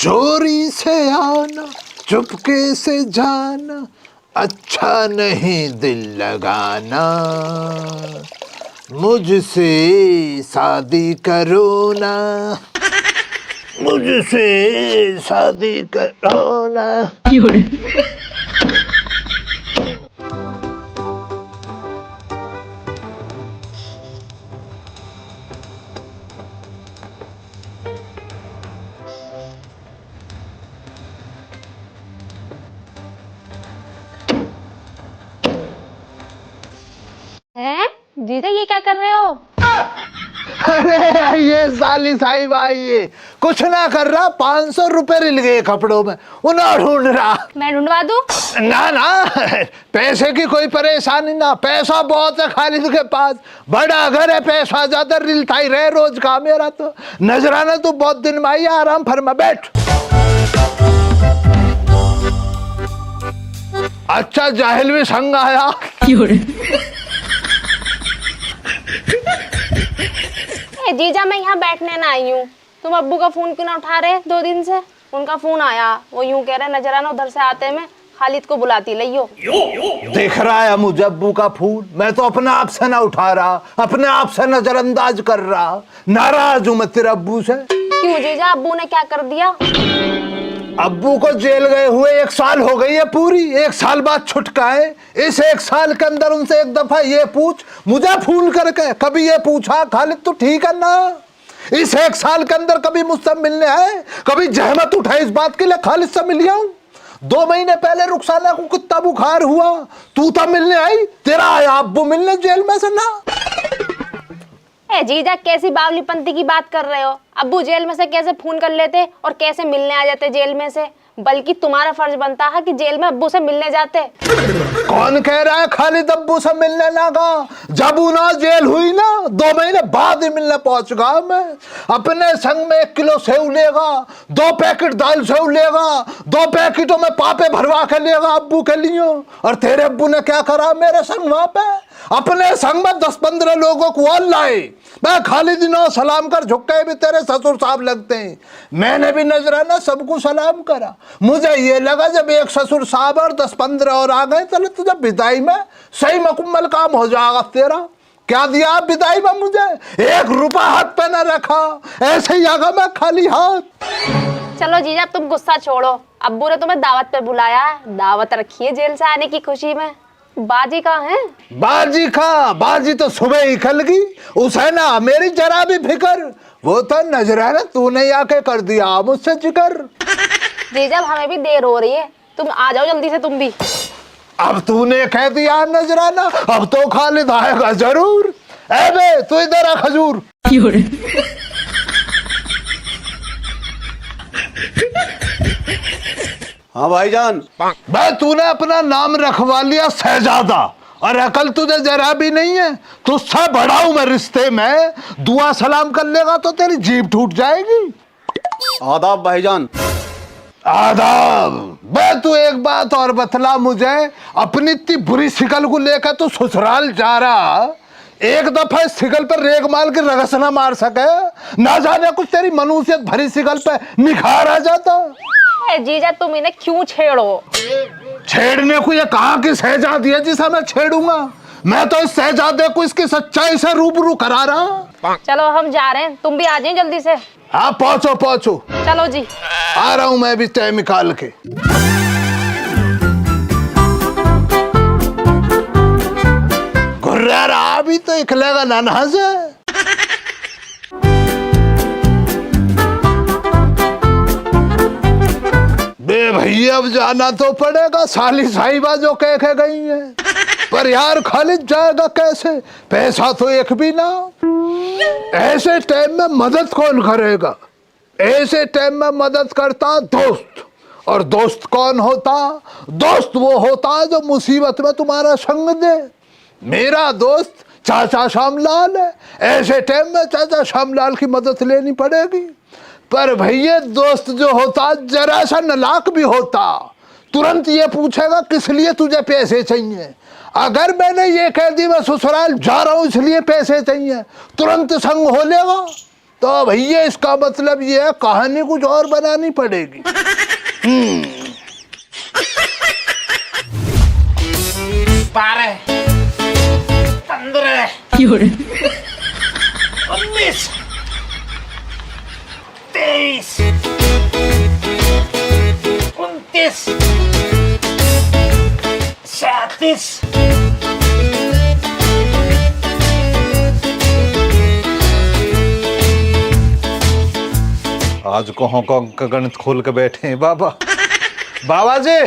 चोरी से आना चुपके से जाना अच्छा नहीं दिल लगाना, मुझसे शादी करो ना, मुझसे शादी करो ना। हैं? जीजा ये क्या कर रहे हो? अरे ये साली साहिब आई है, कुछ ना कर रहा, 500 रुपए रिल गए कपड़ों में, उन्हें ढूंढ रहा। मैं ढूंढवा दूं? ना ना, पैसे की कोई परेशानी ना, पैसा बहुत है खालिद के पास, बड़ा घर है, पैसा ज्यादा रिलता ही रहे रोज का। मेरा तो नजराना तू बहुत दिन में आई, आराम फरमा बैठ। अच्छा जाहिल भी संग आया। जीजा मैं यहाँ बैठने ना आई हूँ। तुम अब्बू का फोन क्यों ना उठा रहे 2 दिन से? उनका फोन आया, वो यूं कह रहे नजराना उधर से आते में खालिद को बुलाती लियो। देख रहा है मुझे अब्बू का फोन, मैं तो अपने आप से ना उठा रहा, अपने आप से नजरअंदाज कर रहा। नाराज हूं मैं तेरे अब्बू से। क्यों जीजा, अब्बू ने क्या कर दिया? अब्बू को जेल गए हुए 1 साल हो गई है पूरी, 1 साल बाद छुटका है। इस 1 साल के अंदर उनसे एक दफा ये पूछ, मुझे फोन करके कभी ये पूछा खालिद तू ठीक है ना? इस 1 साल के अंदर कभी मुझसे मिलने आए, कभी जहमत उठाई इस बात के लिए खालिद से मिल आऊं? 2 महीने पहले रुखसाना को कितना बुखार हुआ, तू तो मिलने आई, तेरा आया अब्बू मिलने जेल में से ना। ए जीजा कैसी बावलीपंती की बात कर रहे हो? अब्बू जेल में से कैसे फोन कर लेते और कैसे मिलने आ जाते जेल में से? बल्कि तुम्हारा फर्ज बनता है कि जेल में अब्बू से मिलने जाते। कौन कह रहा है खालिद अब्बू से मिलने ना गा? जब उन्हें जेल हुई ना 2 महीने बाद ही मिलने पहुंच गया मैं। अपने संग में 1 किलो सेव लेगा, 2 पैकेट दाल सेव लेगा, 2 पैकेटों में पापे भरवा के लेगा अब्बू के लिए। और तेरे अब्बू ने क्या करा मेरे संग वहां पे? अपने संग में 10-15 लोगों को और लाए। मैं खालिद ने सलाम कर झुके भी तेरे ससुर साहब लगते हैं। मैंने भी नजराना सबको सलाम करा। मुझे ये लगा जब एक ससुर साहब और 10-15 और आ गए तो तुझे विदाई में सही मुकम्मल काम हो जाएगा तेरा। क्या दिया आप विदाई में मुझे? 1 रुपया हाथ पे न रखा, ऐसे ही आगा मैं खाली हाथ। चलो जीजा तुम गुस्सा छोड़ो, अब्बू ने तुम्हें दावत पे बुलाया है, दावत रखी है जेल से आने की खुशी में। बाजी कहाँ है? बाजी का बाजी तो सुबह ही खल गई, उसे ना मेरी जरा भी फिकर, वो तो नजराना तूने आके कर दिया मुझसे जिक्र। जीजा हमें भी देर हो रही है, तुम आ जाओ जल्दी से तुम भी। अब तूने कह दिया नजराना, अब तो खालिद आएगा जरूर। ए बे तू इधर आ खजूर। हाँ भाईजान। भाई तूने अपना नाम रखवा लिया शहजादा, और अकल तुझे जरा भी नहीं है। तुझसे बड़ा हूं मैं रिश्ते में, दुआ सलाम कर लेगा तो तेरी जीभ टूट जाएगी। आदाब भाईजान। आदाब। बे तू एक बात और बतला मुझे, अपनी इतनी बुरी शिकल को लेकर तू ससुराल जा रहा, एक दफा इस शिकल पर रेग माल के रगस ना मार सके? ना जाने कुछ तेरी मनुष्यत भरी शिकल पे निखार आ जाता। जीजा तुम इन्हें क्यों छेड़ो? छेड़ने को ये कहाँ की शहजादी है जिसे मैं छेड़ूंगा? मैं तो इस शहजादे को इसकी सच्चाई से रूबरू करा रहा। चलो हम जा रहे हैं, तुम भी आ जाओ जल्दी से। हाँ पहुंचो पहुंचो। चलो जी आ रहा हूं मैं भी टाइम निकाल के। घुर्रा रहा भी तो इकलेगा नाना से। बे भैया अब जाना तो पड़ेगा, साली साहिबा जो कह के गई है। पर यार खालिद जाएगा कैसे? पैसा तो एक भी ना। ऐसे टाइम में मदद कौन करेगा? ऐसे टाइम में मदद करता दोस्त। और दोस्त कौन होता? दोस्त वो होता जो मुसीबत में तुम्हारा संग दे। मेरा दोस्त चाचा श्यामलाल है, ऐसे टाइम में चाचा श्यामलाल की मदद लेनी पड़ेगी। पर भैया दोस्त जो होता जरा सा नालायक भी होता, तुरंत ये पूछेगा किस लिए तुझे पैसे चाहिए। अगर मैंने ये कह दी मैं ससुराल जा रहा हूं इसलिए पैसे चाहिए, तुरंत संग हो लेगा। तो भैया इसका मतलब ये है कहानी कुछ और बनानी पड़ेगी। 12, 15, 19, 23, 29, 37। आज को हांगकांग का गणित खोल के बैठे हैं बाबा। बाबा जी,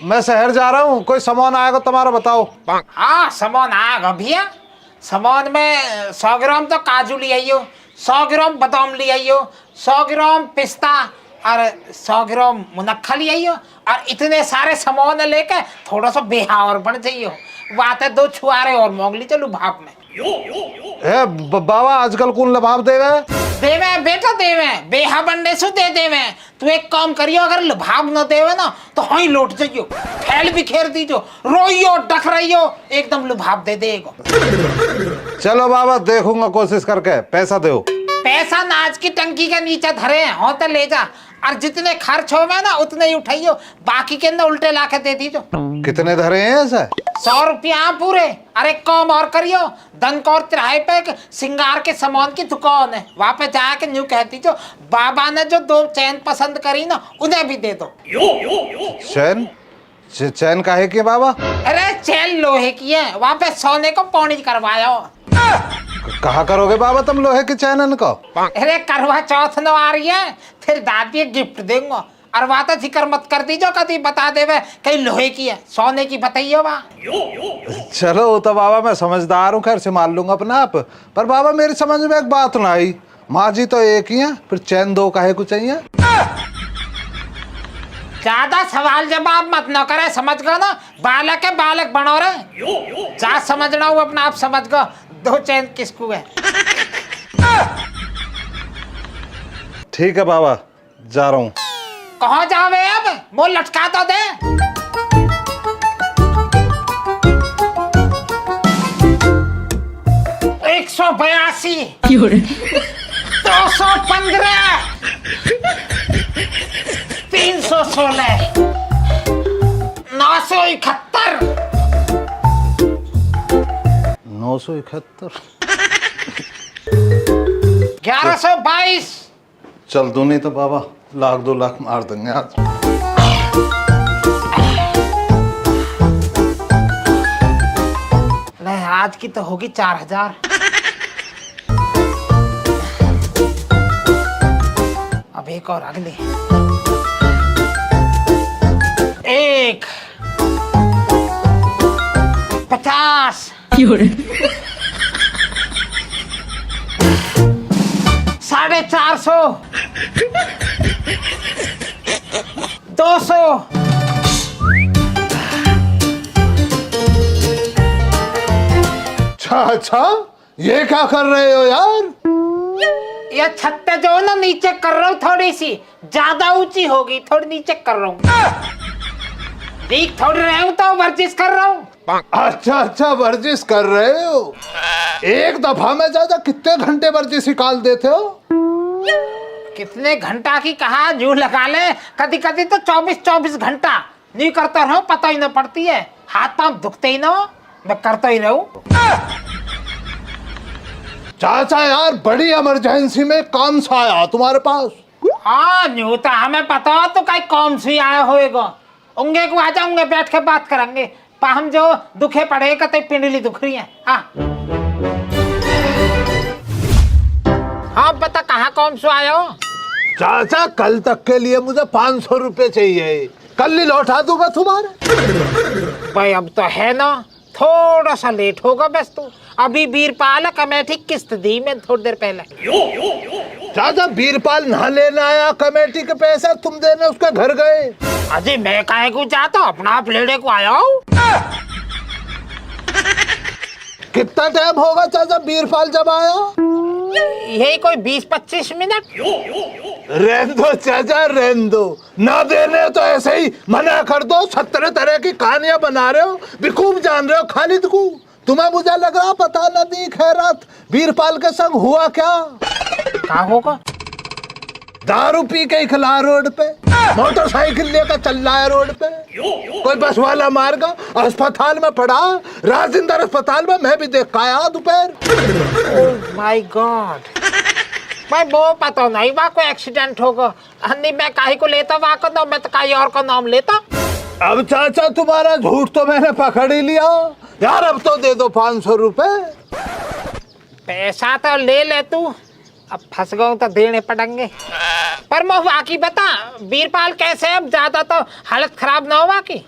मैं शहर जा रहा हूँ, कोई सामान आएगा तुम्हारा बताओ। हाँ सामान आएगा भैया। सामान में 100 ग्राम तो काजू ले आइयो, 100 ग्राम बादाम ले आइयो, 100 ग्राम पिस्ता और 100 ग्राम मुनक्खा ले आइयो। और इतने सारे सामान लेके थोड़ा सा बेहा और बन जाइयो। बात है 2 छुआरे और मोगली चलू भाप में। बाबा आजकल कौन लभाव देवे? देवे बेटा देवे, बेहा बनने से दे देवे। तू एक काम करियो, अगर लभाव न देवे ना तो हाँ लौट जाइयो, फैल बिखेर दीजो, रोइयो डक रहियो, एकदम लभाव दे देगा। चलो बाबा देखूंगा कोशिश करके, पैसा दो। पैसा नाच की टंकी के नीचे धरे हैं, हो तो ले जा। और जितने खर्च हो ना उतने ही उठाइयो, बाकी के अंदर उल्टे ला के दे दीजो। कितने धरे हैं ऐसे? 100 रुपया पूरे। अरे काम और करियो, दनकौर तिराहे पे एक सिंगार के सामान की दुकान है, वहां पे जाके न्यू कहती जो बाबा ने जो 2 चैन पसंद करी ना उन्हें भी दे दो। चैन? चैन काहे की बाबा? अरे चैन लोहे की है, वहां पे सोने को पौनी करवाया हो। कहा करोगे बाबा तुम लोहे की चैन इनको? अरे करवा चौथ न आ रही है, फिर दादी गिफ्ट देंगे। और बात जिक्र मत कर दीजो, कभी बता देवे कहीं लोहे की है, सोने की बताइयो बा। चलो वो तो बाबा मैं समझदार हूँ, खैर से मान लूंगा अपना आप। पर बाबा मेरी समझ में एक बात ना आई, माँ जी तो एक ही है, फिर चैन 2 काहे को चाहिए? ज्यादा सवाल जवाब मत न करे, समझ गो ना, बालक है बालक बनो रहे। जा समझना हूँ अपना आप समझ गो, 2 चैन किसको है। ठीक है बाबा, जा रहा हूँ। कहाँ जावे अब, मुंह लटका तो दे। 182, 215, 316, 971, 971, 1122। चल दो, नहीं तो बाबा 1,00,000 2 लाख मार देंगे आज। नहीं आज की तो होगी 4000। अब एक और अगली 1, 50, 450, 200। अच्छा, ये क्या कर रहे हो यार? ये छत पे जो ना नीचे कर रहा हूँ, थोड़ी सी ज्यादा ऊंची होगी, थोड़ी नीचे कर रहा हूँ। देख थोड़ी रहे हूँ तो वर्जिश कर रहा हूँ। अच्छा वर्जिश कर रहे हो। एक दफा में ज्यादा कितने घंटे वर्जिश निकाल देते हो? कितने घंटा की कहा, जू लगा ले, कभी कभी तो 24 घंटा नहीं करता रहूं, पता ही न पड़ती है, हाथ पांव दुखते ही ना, मैं करता ही रहूं। चाचा यार बड़ी इमरजेंसी में काम सा आया तुम्हारे पास। हाँ न्यू तो हमें पता हो तो कहीं कौन सी आया होएगा। उंगे को आ जाऊंगे, बैठ के बात करेंगे। पा हम जो दुखे पड़ेगा तो पिंडली दुख रही है। हाँ बता कहाँ कौन सा आया हो? चाचा कल तक के लिए मुझे 500 रुपए चाहिए, कल ही लौटा दूंगा तुम्हारे। भाई अब तो है ना, थोड़ा सा लेट होगा बस। तू अभी बीरपाल कमेटी किस्त दी मैं थोड़ी देर पहले। चाचा बीरपाल ना लेना आया कमेटी के पैसा, तुम देने उसके घर गए। अजय मैं काहे को जाता, अपना आप लेने को आया हूँ। कितना टाइम होगा चाचा बीरपाल जब आया? यही कोई 20-25 मिनट। रहने दो चाचा, रहने दो, ना देने तो ऐसे ही मना कर दो। 17 तरह की कहानियां बना रहे हो, बेवकूफ जान रहे हो खालिद को। तुम्हें मुझे लग रहा पता नहीं खैरात वीरपाल के संग हुआ क्या? क्या होगा? दारू पी के ही खिला रोड पे, मोटरसाइकिल लेकर चल रहा है रोड पे, कोई बस वाला मार गया, अस्पताल में पड़ा, राजेंद्र अस्पताल में मैं भी देख के आया दोपहर। ओह माय गॉड, भाई वो पता नहीं वहाँ कोई एक्सीडेंट होगा, अन्नी मैं काहे को लेता वहाँ का नाम, मैं तो काहे और का नाम लेता। अब चाचा तुम्हारा झूठ तो मैंने पकड़ ही लिया यार, अब तो दे दो 500 रुपए। पैसा तो ले ले तू, अब फंस गया तो देने पड़ेंगे। पर मैं वाकई बता वीरपाल कैसे, अब ज्यादा तो हालत खराब ना हो वाकई।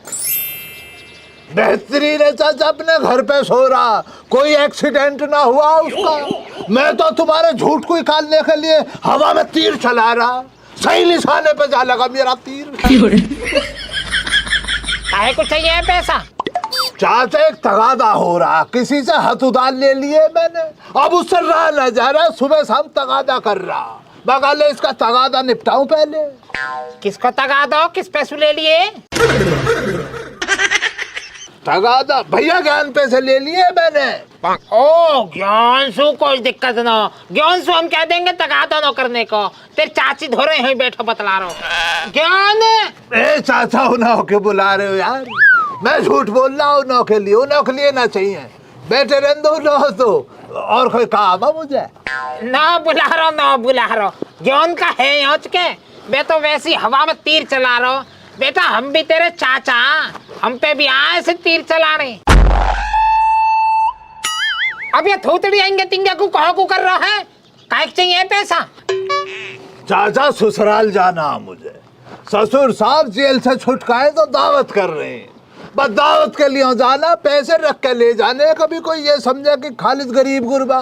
बेहतरीन है चाचा, अपने घर पे सो रहा, कोई एक्सीडेंट ना हुआ उसका। मैं तो तुम्हारे झूठ को निकालने के लिए हवा में तीर चला रहा, सही निशाने पे जा लगा मेरा तीर। काहे को चाहिए पैसा? चाचा एक तगादा हो रहा, किसी से हाथ उधार ले लिए मैंने, अब उससे रहा न जा रहा, सुबह शाम तगादा कर रहा, बगल इसका तगादा निपटाऊं पहले। किसको तगा दो, किस पैसे ले लिए? तगादा भैया ज्ञान पे से ले लिए मैंने। ओ ज्ञानसु, कोई दिक्कत ना, ज्ञानसु हम कह देंगे तगादा न करने को, तेरे चाची धो रहे हैं बैठो बतला रहा हूँ। ज्ञान ए चाचा उन्हों के बुला रहे हो यार, मैं झूठ बोल रहा हूँ उन्हों के लिए ना चाहिए, बेटे रहने दो ना तो, और कोई काम है मुझे? ना बुला रहा, ज्ञान का है यहाँ के, मैं तो वैसी हवा में तीर चला रहा हूँ। बेटा हम भी तेरे चाचा, हम पे भी आए से तीर चलाने। अब ये थोतड़ी आएंगे तिंगे को कहा को कर रहा है, काहे चाहिए पैसा? चाचा ससुराल जाना है मुझे, ससुर साहब जेल से छुटकाए तो दावत कर रहे हैं, बस दावत के लिए जाना, पैसे रख के ले जाने, कभी कोई ये समझे कि खालिद गरीब गुरबा,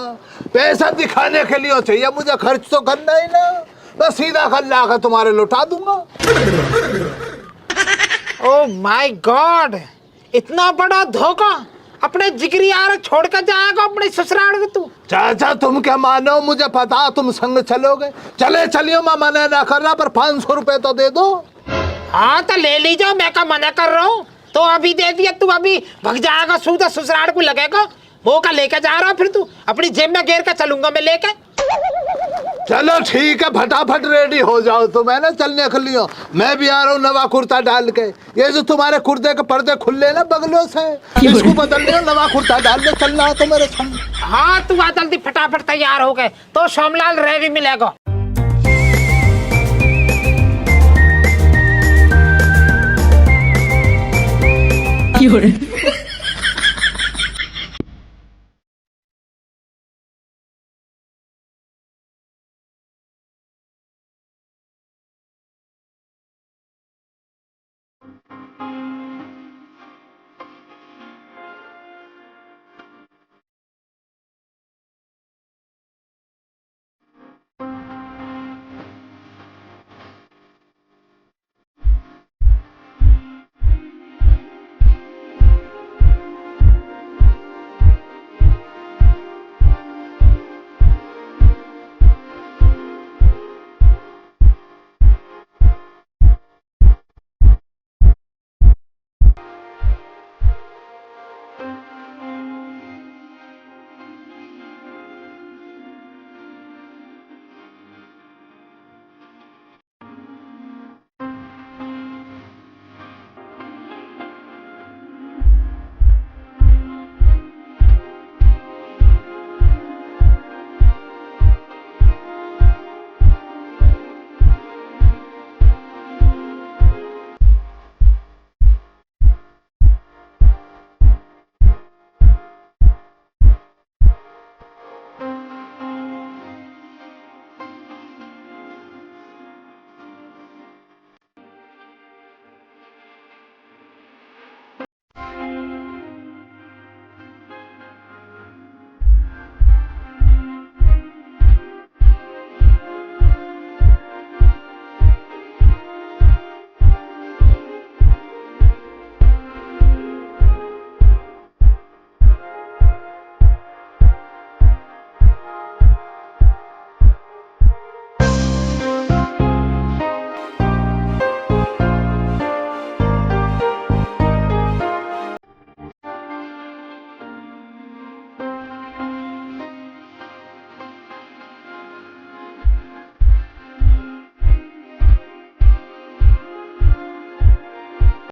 पैसा दिखाने के लिए चाहिए मुझे, खर्च तो करना ही ना, बस सीधा कर ला कर तुम्हारे लौटा दूंगा। ओह माय गॉड, इतना बड़ा धोखा, अपने जिगरी यार छोड़ कर जाएगा अपने ससुराल में तू? चाचा तुम क्या मानो, मुझे पता तुम संग चलोगे, चलियो मैं मना ना कर रहा, पर 500 रुपए तो दे दो। हाँ तो ले लीजिए, मैं का मना कर रहा हूँ, तो अभी दे दिया, तू अभी भग जाएगा, सूदा ससुराल को लगेगा, वो का लेके जा रहा फिर तू अपनी जेब में घेर कर चलूंगा मैं लेके। चलो ठीक है, फटाफट रेडी हो जाओ, तो मैं ना चलने के लिए मैं भी आ रहा हूँ नवा कुर्ता डाल के, ये जो तुम्हारे कुर्ते के पर्दे खुले ना बगलों से, इसको बदल लियो, नवा कुर्ता डाल के चलना तो मेरे संग। हाँ तू आ जल्दी, फटाफट तैयार हो गए तो सोमलाल रेवी मिलेगा।